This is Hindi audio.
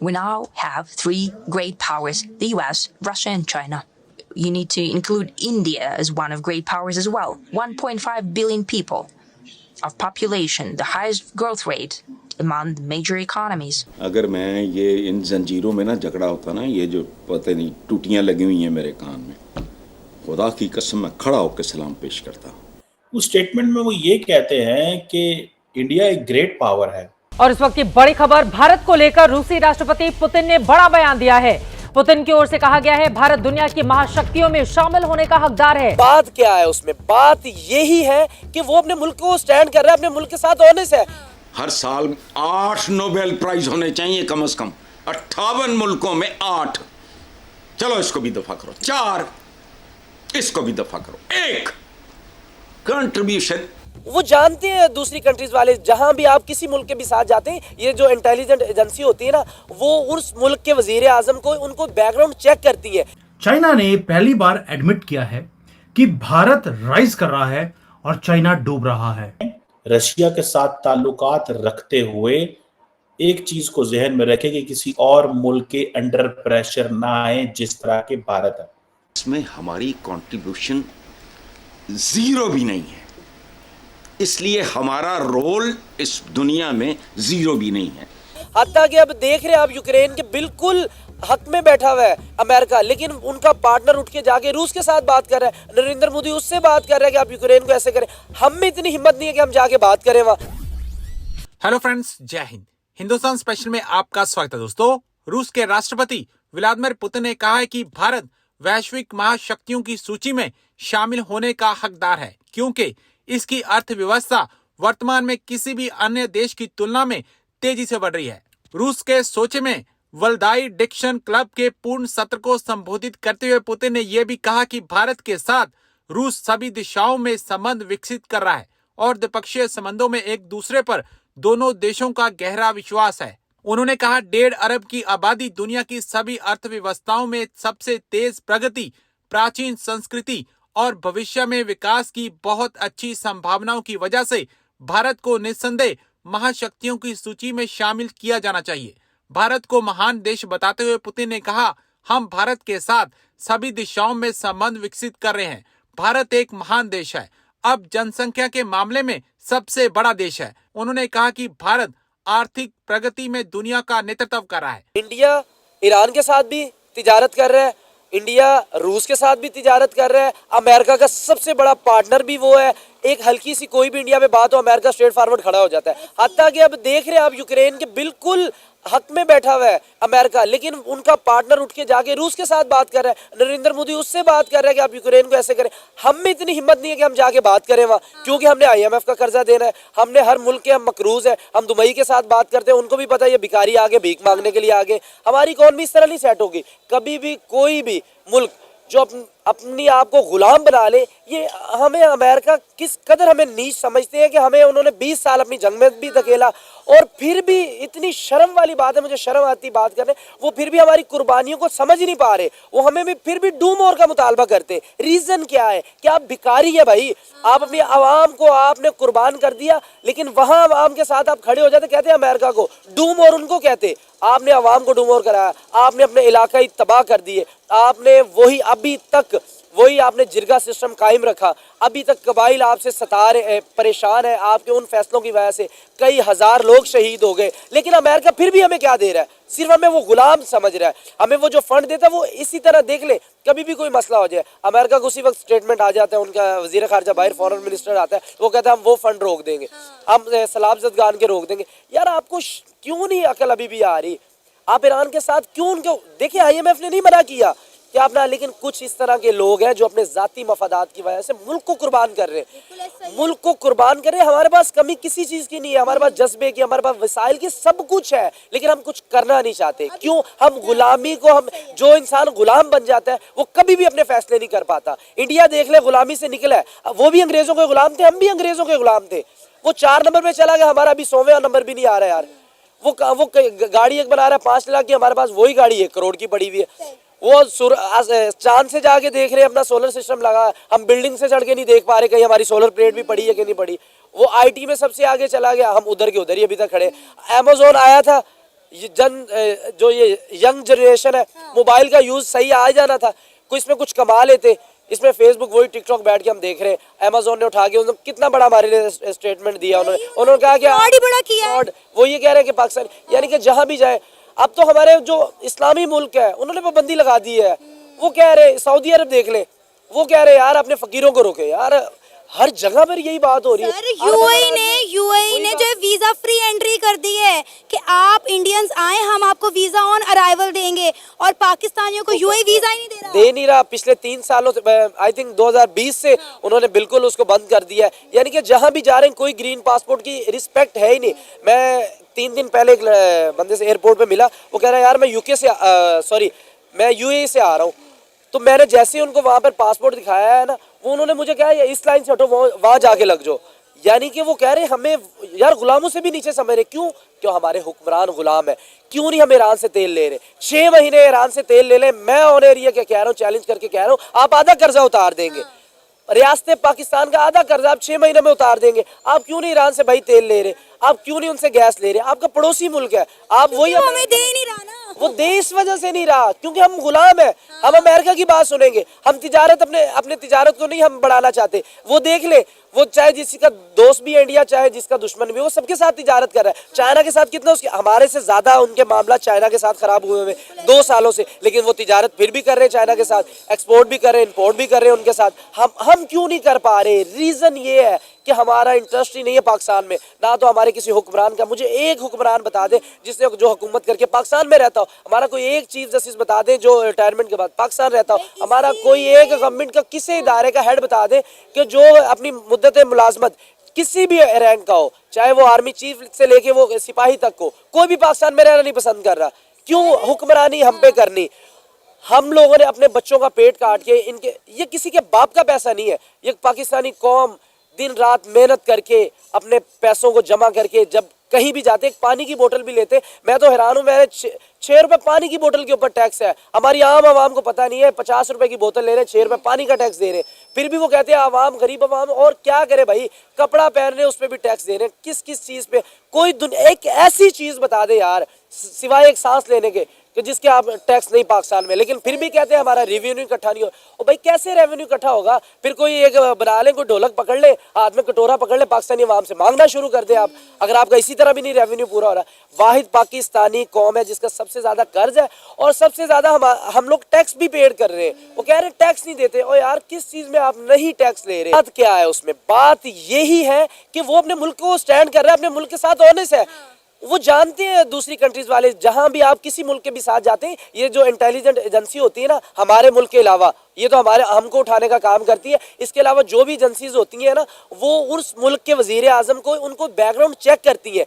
We now have three great powers: the US, Russia, and China. You need to include India as one of great powers as well. 1.5 billion people of population, the highest growth rate among the major economies. अगर मैं ये इन जंजीरों में ना जकड़ा होता ना, ये जो पता नहीं टूटियां लगी हुई हैं मेरे कान में, खुदा की कसम मैं खड़ा होकर सलाम पेश करता हूँ। उस स्टेटमेंट में वो ये कहते हैं कि इंडिया एक ग्रेट पावर है। और इस वक्त की बड़ी खबर, भारत को लेकर रूसी राष्ट्रपति पुतिन ने बड़ा बयान दिया है। पुतिन की ओर से कहा गया है, भारत दुनिया की महाशक्तियों में शामिल होने का हकदार है। बात क्या है उसमें? बात यही है कि वो अपने मुल्क को स्टैंड कर रहा है, अपने मुल्क के साथ ऑनेस्ट है। हर साल 8 नोबेल प्राइज होने चाहिए कम से कम, 58 मुल्कों में 8। चलो इसको भी दफा करो, 4, इसको भी दफा करो, 1 कंट्रीब्यूशन। वो जानते हैं दूसरी कंट्रीज वाले, जहां भी आप किसी मुल्क के भी साथ जाते हैं, ये जो इंटेलिजेंट एजेंसी होती है ना, वो उस मुल्क के वजीर आजम को उनको बैकग्राउंड चेक करती है। चाइना ने पहली बार एडमिट किया है कि भारत राइज कर रहा है और चाइना डूब रहा है। रशिया के साथ ताल्लुकात रखते हुए एक चीज को जहन में रखें कि किसी और मुल्क के अंडर प्रेशर ना आए जिस तरह के भारत है। इसमें हमारी कंट्रीब्यूशन 0 भी नहीं है, इसलिए हमारा रोल इस दुनिया में 0 भी नहीं है। हत्ता कि अब देख रहे हैं आप, यूक्रेन के बिल्कुल हक में बैठा हुआ है अमेरिका, लेकिन उनका पार्टनर उठ के जाके रूस के साथ बात कर रहा है। नरेंद्र मोदी उससे बात कर रहा है कि आप यूक्रेन को ऐसे करें। हम में इतनी हिम्मत नहीं है कि हम जाके बात करें वहां। हेलो फ्रेंड्स, जय हिंद। हिंदुस्तान स्पेशल में आपका स्वागत है। दोस्तों, रूस के राष्ट्रपति व्लादिमीर पुतिन ने कहा है कि भारत वैश्विक महाशक्तियों की सूची में शामिल होने का हकदार है, क्योंकि इसकी अर्थव्यवस्था वर्तमान में किसी भी अन्य देश की तुलना में तेजी से बढ़ रही है। रूस के सोचे में वल्दाई डिक्शन क्लब के पूर्ण सत्र को संबोधित करते हुए पुतिन ने यह भी कहा कि भारत के साथ रूस सभी दिशाओं में संबंध विकसित कर रहा है और द्विपक्षीय संबंधों में एक दूसरे पर दोनों देशों का गहरा विश्वास है। उन्होंने कहा, 1.5 अरब की आबादी, दुनिया की सभी अर्थव्यवस्थाओं में सबसे तेज प्रगति, प्राचीन संस्कृति और भविष्य में विकास की बहुत अच्छी संभावनाओं की वजह से भारत को निस्संदेह महाशक्तियों की सूची में शामिल किया जाना चाहिए। भारत को महान देश बताते हुए पुतिन ने कहा, हम भारत के साथ सभी दिशाओं में संबंध विकसित कर रहे हैं। भारत एक महान देश है, अब जनसंख्या के मामले में सबसे बड़ा देश है। उन्होंने कहा कि भारत आर्थिक प्रगति में दुनिया का नेतृत्व कर रहा है। इंडिया ईरान के साथ भी तिजारत कर रहा है, इंडिया रूस के साथ भी तिजारत कर रहा है, अमेरिका का सबसे बड़ा पार्टनर भी वो है। एक हल्की सी कोई भी इंडिया में बात हो, अमेरिका स्ट्रेट फॉरवर्ड खड़ा हो जाता है। हत्ता कि अब देख रहे हैं आप, यूक्रेन के बिल्कुल हक में बैठा हुआ है अमेरिका, लेकिन उनका पार्टनर उठ के जाके रूस के साथ बात कर रहा है। नरेंद्र मोदी उससे बात कर रहा है कि आप यूक्रेन को ऐसे करें। हम में इतनी हिम्मत नहीं है कि हम जाके बात करें वहाँ, क्योंकि हमने IMF का कर्जा देना है, हमने हर मुल्क के हम मकरूज है। हम दुबई के साथ बात करते हैं, उनको भी पता है ये भिखारी आगे भीख मांगने के लिए आगे। हमारी इकॉनमी इस तरह नहीं सेट होगी कभी भी। कोई भी मुल्क जो अपनी आप को गुलाम बना ले, ये हमें अमेरिका किस कदर हमें नीच समझते हैं कि हमें उन्होंने 20 साल अपनी जंग में भी धकेला, और फिर भी इतनी शर्म वाली बात है, मुझे शर्म आती बात करने, वो फिर भी हमारी कुर्बानियों को समझ नहीं पा रहे। वो हमें भी फिर भी डू मोर का मुतालबा करते। रीजन क्या है कि आप भिखारी है भाई, आप अपनी आवाम को आपने कुर्बान कर दिया, लेकिन वहां आवाम के साथ आप खड़े हो जाते, कहते हैं अमेरिका को डू मोर, उनको कहते आपने आवाम को डू मोर कराया, आपने अपने इलाका तबाह कर दिए, आपने वही अभी तक वही आपने जिरगा सिस्टम कायम रखा। अभी तक कबाइल आपसे सता रहे, परेशान है, आपके उन फैसलों की वजह से कई हजार लोग शहीद हो गए। लेकिन अमेरिका फिर भी हमें क्या दे रहा है? सिर्फ हमें वो गुलाम समझ रहा है। हमें वो जो फंड देता है वो इसी तरह देख ले, कभी भी कोई मसला हो जाए अमेरिका को उसी वक्त स्टेटमेंट आ जाता है, उनका वजीर खारजा बाहर फॉरेन मिनिस्टर आता है, वो कहता है हम वो फंड रोक देंगे, हम सलाब जदगान के रोक देंगे। यार आपको क्यों नहीं अकल अभी भी आ रही? आप ईरान के साथ क्यों उनको देखिए, IMF ने नहीं मना किया कि आप ना, लेकिन कुछ इस तरह के लोग हैं जो अपने जाती मफादात की वजह से मुल्क को कुर्बान कर रहे हैं, मुल्क को कुर्बान कर रहे हैं। हमारे पास कमी किसी चीज की नहीं है, हमारे पास जज्बे की, हमारे पास वसाइल की, सब कुछ है, लेकिन हम कुछ करना नहीं चाहते। क्यों? हम गुलामी को, हम जो इंसान गुलाम बन जाता है वो कभी भी अपने फैसले नहीं कर पाता। इंडिया देख ले, गुलामी से निकला है, वो भी अंग्रेजों के गुलाम थे, हम भी अंग्रेजों के गुलाम थे। वो 4 नंबर पे चला गया, हमारा अभी 100वें नंबर भी नहीं आ रहा यार। वो गाड़ी एक बना रहा है 5 लाख की, हमारे पास वही गाड़ी 1 करोड़ की पड़ी हुई है। वो चांद से जाके देख रहे हैं, अपना सोलर सिस्टम लगा, हम बिल्डिंग से चढ़ के नहीं देख पा रहे कहीं हमारी सोलर प्लेट भी पड़ी है कि नहीं पड़ी। वो IT में सबसे आगे चला गया, हम उधर के उधर ही अभी तक खड़े। अमेज़न आया था, जो ये यंग जनरेशन है, मोबाइल का यूज सही आ जाना था, कोई इसमें कुछ कमा लेते। इसमें फेसबुक वही टिकटॉक बैठ के हम देख रहे हैं। अमेजोन ने उठा के उन्होंने कितना बड़ा हमारे लिए स्टेटमेंट दिया, उन्होंने कहा कि फ्रॉड ही बड़ा किया है। वो ये कह रहे हैं कि पाकिस्तान यानी कि जहां भी जाए, अब तो हमारे जो इस्लामी मुल्क है उन्होंने पाबंदी लगा दी है। वो कह रहे, सऊदी अरब देख ले, वो कह रहे यार अपने फकीरों को रोके। यार हर जगह पर यही बात हो रही है। सर यूएई ने जो वीजा फ्री एंट्री कर दी है कि आप इंडियंस आए, हम आपको वीजा ऑन अराइवल देंगे, और पाकिस्तानियों को यूएई वीजा ही नहीं दे रहा। पिछले 3 सालों से, आई थिंक 2020 से उन्होंने बिल्कुल उसको बंद कर दिया है। यानी कि जहां भी जा रहे हैं कोई ग्रीन पासपोर्ट की रिस्पेक्ट है ही नहीं। मैं 3 दिन पहले एक बंदे से एयरपोर्ट पे मिला, वो कह रहा है यार मैं यूएई से आ रहा हूँ। तो मैंने जैसे ही उनको वहां पर पासपोर्ट दिखाया है ना, वो उन्होंने मुझे कहा इस लाइन से हटो, वहां जाके लग जाओ। यानी कि वो कह रहे हमें यार गुलामों से भी नीचे समझ रहे। क्यों हमारे हुक्मरान गुलाम है? क्यों नहीं हम ईरान से तेल ले रहे? 6 महीने ईरान से तेल ले लें। मैं ऑन एरिया क्या कह रहा हूँ, चैलेंज करके कह रहा हूँ, आप आधा कर्जा उतार देंगे। रियासत पाकिस्तान का आधा कर्जा आप 6 महीने में उतार देंगे। आप क्यों नहीं ईरान से भाई तेल ले रहे? आप क्यों नहीं उनसे गैस ले रहे? आपका पड़ोसी मुल्क है, आप वही हमें दे नहीं रहा ना। वो दे इस वजह से नहीं रहा क्योंकि हम गुलाम है। हम अमेरिका की बात सुनेंगे, हम तिजारत अपने तिजारत को नहीं हम बढ़ाना चाहते। वो देख ले, वो चाहे जिसका दोस्त भी है इंडिया, चाहे जिसका दुश्मन भी, वो सबके साथ तिजारत कर रहा है। चाइना के साथ कितना हमारे से ज्यादा उनके मामला चाइना के साथ खराब हुए हुए 2 सालों से, लेकिन वो तिजारत फिर भी कर रहे हैं चाइना के साथ, एक्सपोर्ट भी कर रहे हैं, इंपोर्ट भी कर रहे हैं उनके साथ। हम क्यों नहीं कर पा रहे? रीजन ये है कि हमारा इंटरेस्ट ही नहीं है पाकिस्तान में, ना तो हमारे किसी हुक्मरान का। मुझे एक हुक्मरान बता दे जिसने जो हुकूमत करके पाकिस्तान में रहता हो। हमारा कोई एक चीफ जस्टिस बता दे जो रिटायरमेंट के बाद पाकिस्तान रहता हो। हमारा कोई एक गवर्नमेंट का किसी इदारे का हेड बता दे कि जो अपनी मुद्दत मुलाजमत किसी भी रैंक का हो, चाहे वो आर्मी चीफ से लेके वो सिपाही तक को, कोई भी पाकिस्तान में रहना नहीं पसंद कर रहा। क्यों हुक्मरानी हम पे करनी? हम लोगों ने अपने बच्चों का पेट काट के ये किसी के बाप का पैसा नहीं है। ये पाकिस्तानी कौम दिन रात मेहनत करके अपने पैसों को जमा करके जब कहीं भी जाते, एक पानी की बोतल भी लेते, मैं तो हैरान हूँ, मेरे 6 रुपए पानी की बोतल के ऊपर टैक्स है। हमारी आम आवाम को पता नहीं है, 50 रुपए की बोतल ले रहे हैं, 6 रुपए पानी का टैक्स दे रहे हैं। फिर भी वो कहते हैं आवाम, गरीब आवाम, और क्या करे भाई, कपड़ा पहन रहे उस पर भी टैक्स दे रहे हैं। किस चीज पे? कोई एक ऐसी चीज बता दे यार, सिवाय एक सांस लेने के, कि जिसके आप टैक्स नहीं पाकिस्तान में, लेकिन फिर भी कहते हैं हमारा रेवेन्यू इकट्ठा नहीं हो। और भाई कैसे रेवेन्यू इकट्ठा होगा? फिर कोई एक बना ले, कोई ढोलक पकड़ ले, हाथ में कटोरा पकड़ ले, पाकिस्तानी आवाम से मांगना शुरू कर दे आप, अगर आपका इसी तरह भी नहीं रेवेन्यू पूरा हो रहा। वाहिद पाकिस्तानी कौम है जिसका सबसे ज्यादा कर्ज है और सबसे ज्यादा हम लोग टैक्स भी पेड कर रहे हैं। वो कह रहे टैक्स नहीं देते। और यार किस चीज में आप नहीं टैक्स ले रहे? बात क्या है उसमें? बात यही है कि वो अपने मुल्क को स्टैंड कर रहा है, अपने मुल्क के साथ ऑनेस्ट है। वो जानते हैं दूसरी कंट्रीज वाले, जहां भी आप किसी मुल्क के भी साथ जाते हैं, ये जो इंटेलिजेंट एजेंसी होती है ना हमारे मुल्क के अलावा, ये तो हमको उठाने का काम करती है। इसके अलावा जो भी एजेंसीज होती हैं ना, वो उस मुल्क के वजीर आजम को, उनको बैकग्राउंड चेक करती है